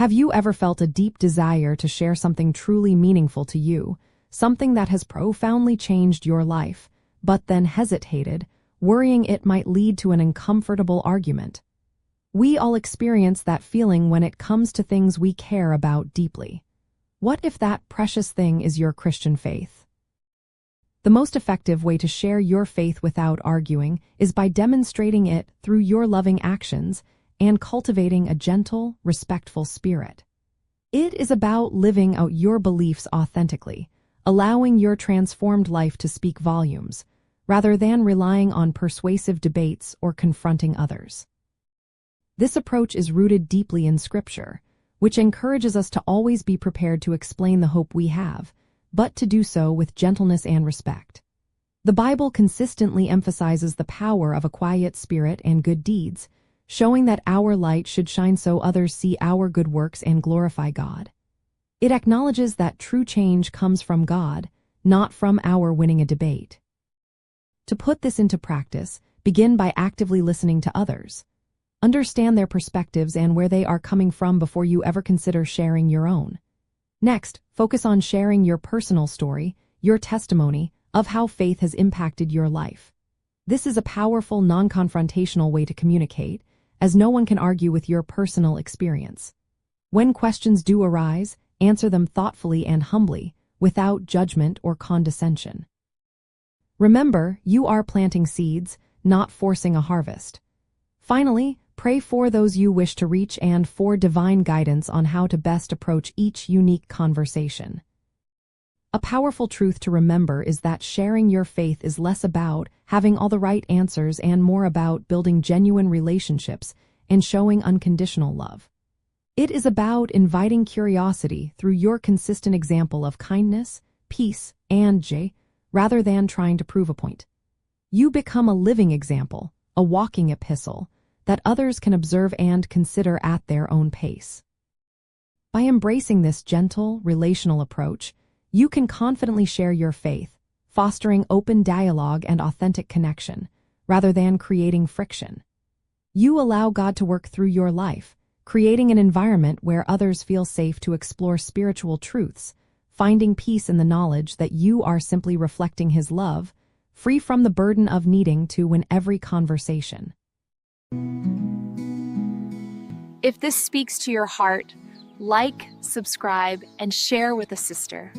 Have you ever felt a deep desire to share something truly meaningful to you, something that has profoundly changed your life, but then hesitated, worrying it might lead to an uncomfortable argument? We all experience that feeling when it comes to things we care about deeply. What if that precious thing is your Christian faith? The most effective way to share your faith without arguing is by demonstrating it through your loving actions and cultivating a gentle, respectful spirit. It is about living out your beliefs authentically, allowing your transformed life to speak volumes, rather than relying on persuasive debates or confronting others. This approach is rooted deeply in Scripture, which encourages us to always be prepared to explain the hope we have, but to do so with gentleness and respect. The Bible consistently emphasizes the power of a quiet spirit and good deeds, showing that our light should shine so others see our good works and glorify God. It acknowledges that true change comes from God, not from our winning a debate. To put this into practice, begin by actively listening to others. Understand their perspectives and where they are coming from before you ever consider sharing your own. Next, focus on sharing your personal story, your testimony, of how faith has impacted your life. This is a powerful, non-confrontational way to communicate, as no one can argue with your personal experience. When questions do arise, answer them thoughtfully and humbly, without judgment or condescension. Remember, you are planting seeds, not forcing a harvest. Finally, pray for those you wish to reach and for divine guidance on how to best approach each unique conversation. A powerful truth to remember is that sharing your faith is less about having all the right answers and more about building genuine relationships and showing unconditional love. It is about inviting curiosity through your consistent example of kindness, peace, and joy, rather than trying to prove a point. You become a living example, a walking epistle, that others can observe and consider at their own pace. By embracing this gentle, relational approach, you can confidently share your faith, fostering open dialogue and authentic connection, rather than creating friction. You allow God to work through your life, creating an environment where others feel safe to explore spiritual truths, finding peace in the knowledge that you are simply reflecting His love, free from the burden of needing to win every conversation. If this speaks to your heart, like, subscribe, and share with a sister.